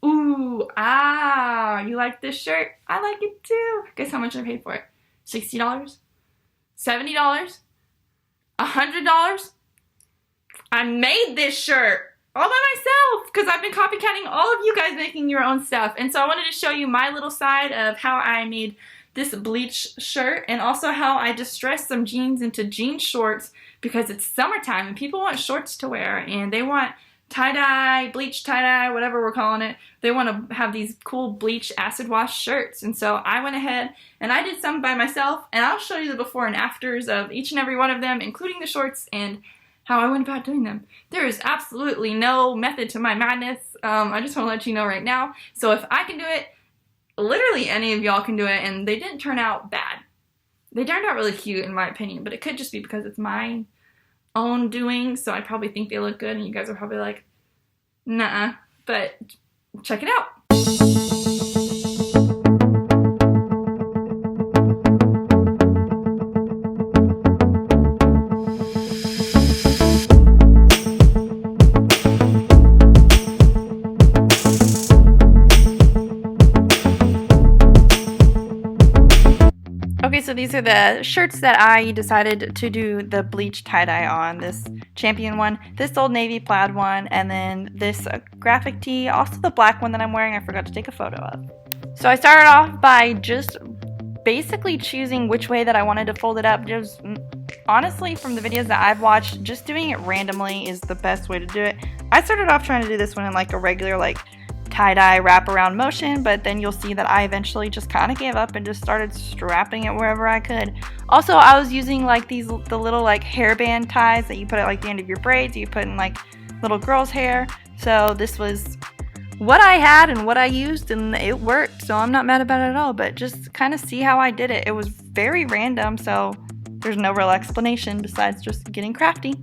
Ooh, ah, you like this shirt? I like it too. Guess how much I paid for it? $60? $70? $100? I made this shirt all by myself because I've been copycatting all of you guys making your own stuff. And so I wanted to show you my little side of how I made this bleach shirt and also how I distressed some jeans into jean shorts because it's summertime and people want shorts to wear and they want tie-dye, bleach tie-dye, whatever we're calling it. They want to have these cool bleach acid wash shirts. And so I went ahead and I did some by myself and I'll show you the before and afters of each and every one of them, including the shorts and how I went about doing them. There is absolutely no method to my madness. I just want to let you know right now. So if I can do it, literally any of y'all can do it, and they didn't turn out bad. They turned out really cute in my opinion, but it could just be because it's my own doing, so I probably think they look good, and you guys are probably like, nah, but check it out. Okay, so these are the shirts that I decided to do the bleach tie-dye on. This Champion one, this Old Navy plaid one, and then this graphic tee, also the black one that I'm wearing I forgot to take a photo of. So I started off by just basically choosing which way that I wanted to fold it up. Just honestly, from the videos that I've watched, just doing it randomly is the best way to do it. I started off trying to do this one in like a regular like tie-dye wraparound motion, but then you'll see that I eventually just kind of gave up and just started strapping it wherever I could. Also, I was using like the little like hairband ties that you put at like the end of your braids, you put in like little girls' hair. So this was what I had and what I used, and it worked, so I'm not mad about it at all, but just kind of see how I did it. It was very random, so there's no real explanation besides just getting crafty.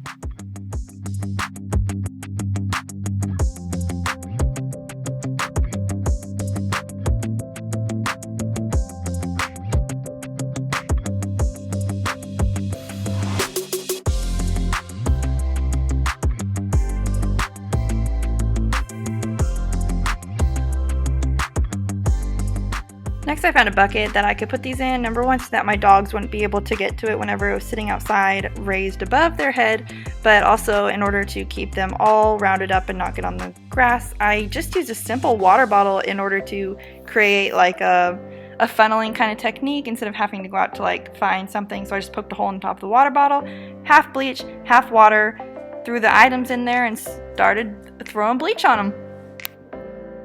Next, I found a bucket that I could put these in, number one, so that my dogs wouldn't be able to get to it whenever it was sitting outside raised above their head, but also in order to keep them all rounded up and not get on the grass. I just used a simple water bottle in order to create like a funneling kind of technique instead of having to go out to like find something. So I just poked a hole in the top of the water bottle, half bleach, half water, threw the items in there and started throwing bleach on them.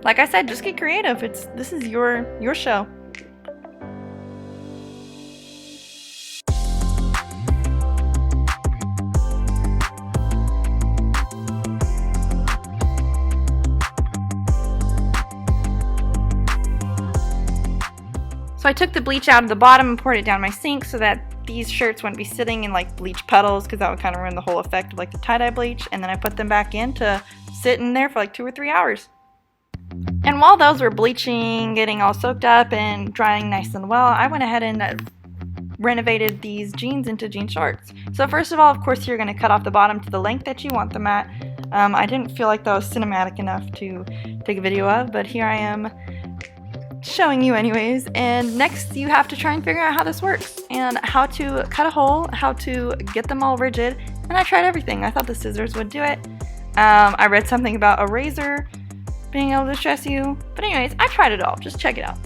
Like I said, just get creative. This is your show. So I took the bleach out of the bottom and poured it down my sink so that these shirts wouldn't be sitting in like bleach puddles, because that would kind of ruin the whole effect of like the tie-dye bleach. And then I put them back in to sit in there for like 2 or 3 hours. And while those were bleaching, getting all soaked up and drying nice and well, I went ahead and renovated these jeans into jean shorts. So first of all, of course, you're going to cut off the bottom to the length that you want them at. I didn't feel like that was cinematic enough to take a video of, but here I am showing you anyways. And next you have to try and figure out how this works and how to cut a hole, how to get them all rigid, and I tried everything. I thought the scissors would do it. I read something about a razor being able to stress you, but anyways, I tried it all. Just check it out.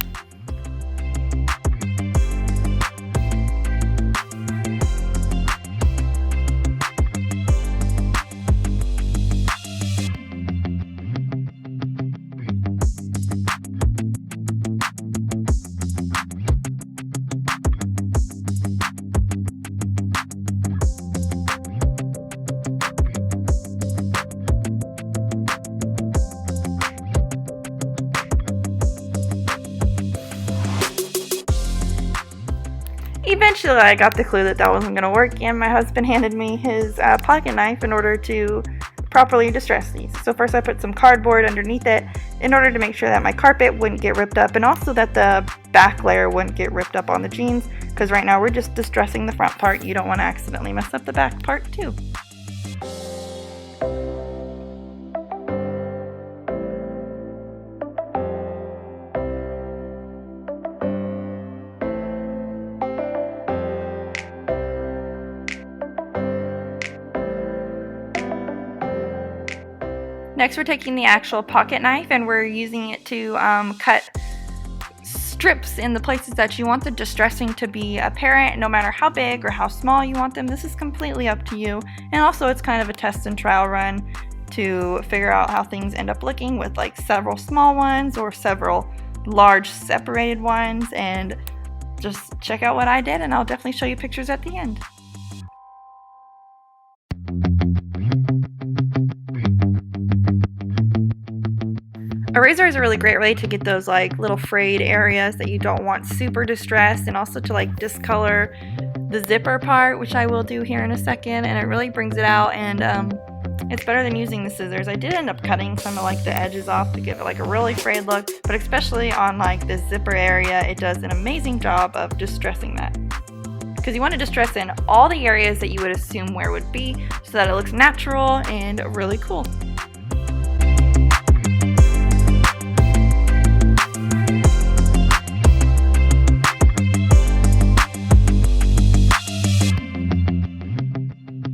Eventually I got the clue that that wasn't going to work, and my husband handed me his pocket knife in order to properly distress these. So first I put some cardboard underneath it in order to make sure that my carpet wouldn't get ripped up, and also that the back layer wouldn't get ripped up on the jeans, because right now we're just distressing the front part. You don't want to accidentally mess up the back part too. Next, we're taking the actual pocket knife and we're using it to cut strips in the places that you want the distressing to be apparent, no matter how big or how small you want them. This is completely up to you. And also it's kind of a test and trial run to figure out how things end up looking with like several small ones or several large separated ones, and just check out what I did and I'll definitely show you pictures at the end. A razor is a really great way to get those like little frayed areas that you don't want super distressed, and also to like discolor the zipper part, which I will do here in a second, and it really brings it out, and it's better than using the scissors. I did end up cutting some of like the edges off to give it like a really frayed look, but especially on like the zipper area, it does an amazing job of distressing that. Because you want to distress in all the areas that you would assume wear would be, so that it looks natural and really cool.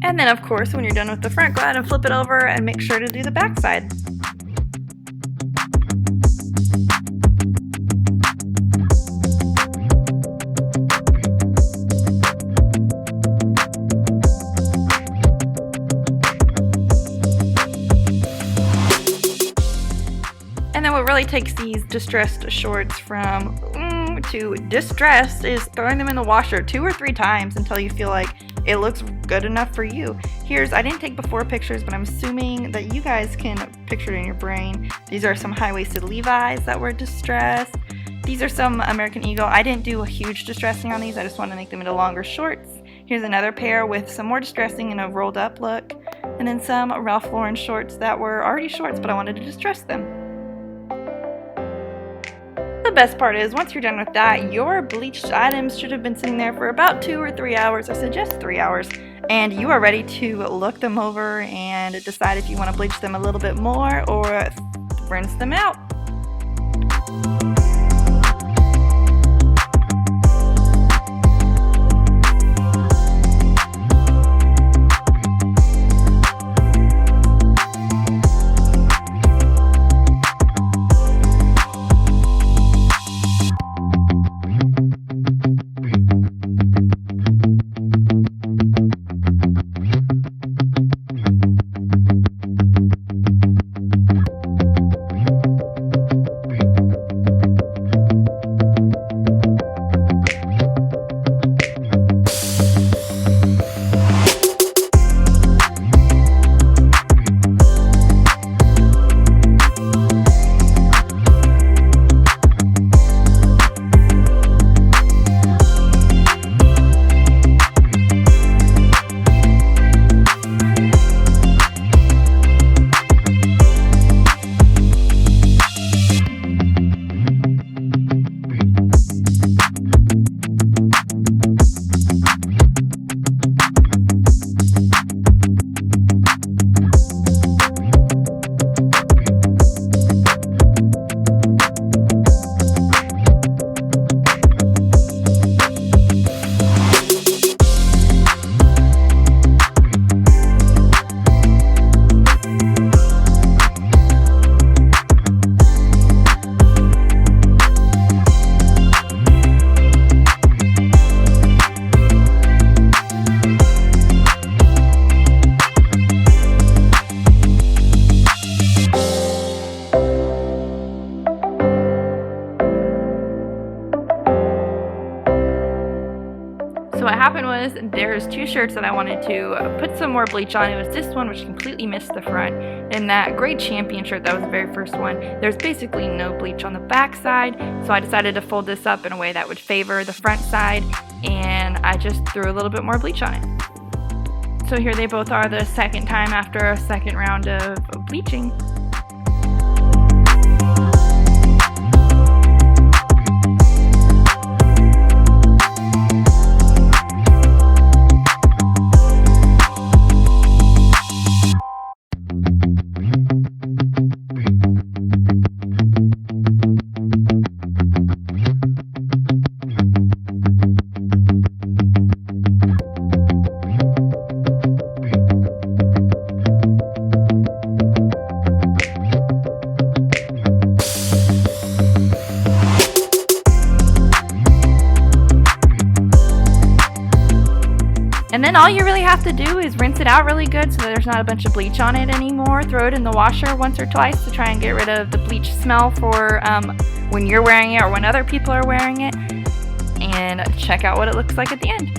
And then of course, when you're done with the front, go ahead and flip it over and make sure to do the back side. And then what really takes these distressed shorts from to distressed is throwing them in the washer 2 or 3 times until you feel like it looks good enough for you. I didn't take before pictures, but I'm assuming that you guys can picture it in your brain. These are some high-waisted Levi's that were distressed. These are some American Eagle. I didn't do a huge distressing on these. I just wanted to make them into longer shorts. Here's another pair with some more distressing in a rolled up look. And then some Ralph Lauren shorts that were already shorts, but I wanted to distress them. The best part is, once you're done with that, your bleached items should have been sitting there for about 2 or 3 hours. I suggest 3 hours. And you are ready to look them over and decide if you want to bleach them a little bit more or rinse them out. what happened was there's two shirts that I wanted to put some more bleach on. It was this one, which completely missed the front, and that gray champion shirt, that was the very first one. There's basically no bleach on the back side, so I decided to fold this up in a way that would favor the front side, and I just threw a little bit more bleach on it. So here they both are the second time after a second round of bleaching. And then all you really have to do is rinse it out really good so that there's not a bunch of bleach on it anymore. Throw it in the washer once or twice to try and get rid of the bleach smell for when you're wearing it or when other people are wearing it. And check out what it looks like at the end.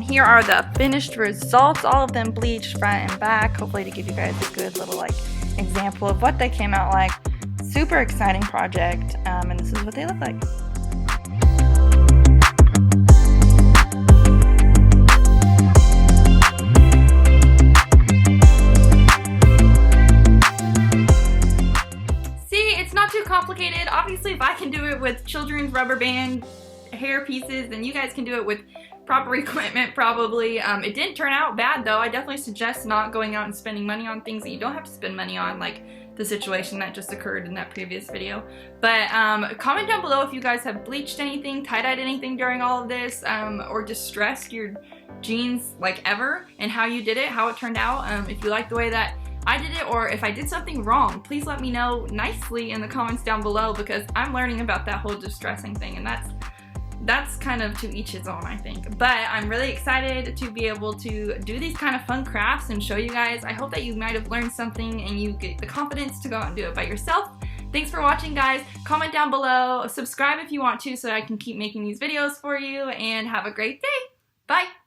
Here are the finished results, all of them bleached front and back, hopefully to give you guys a good little example of what they came out like. Super exciting project, and this is what they look like. See, it's not too complicated. Obviously, if I can do it with children's rubber band hair pieces, then you guys can do it with proper equipment probably. It didn't turn out bad though. I definitely suggest not going out and spending money on things that you don't have to spend money on, like the situation that just occurred in that previous video. But comment down below if you guys have bleached anything, tie-dyed anything during all of this, or distressed your jeans like ever, and how you did it, how it turned out. If you like the way that I did it, or if I did something wrong, please let me know nicely in the comments down below, because I'm learning about that whole distressing thing, and that's kind of to each his own, I think. But I'm really excited to be able to do these kind of fun crafts and show you guys. I hope that you might have learned something and you get the confidence to go out and do it by yourself. Thanks for watching, guys. Comment down below, subscribe if you want to so that I can keep making these videos for you, and have a great day. Bye!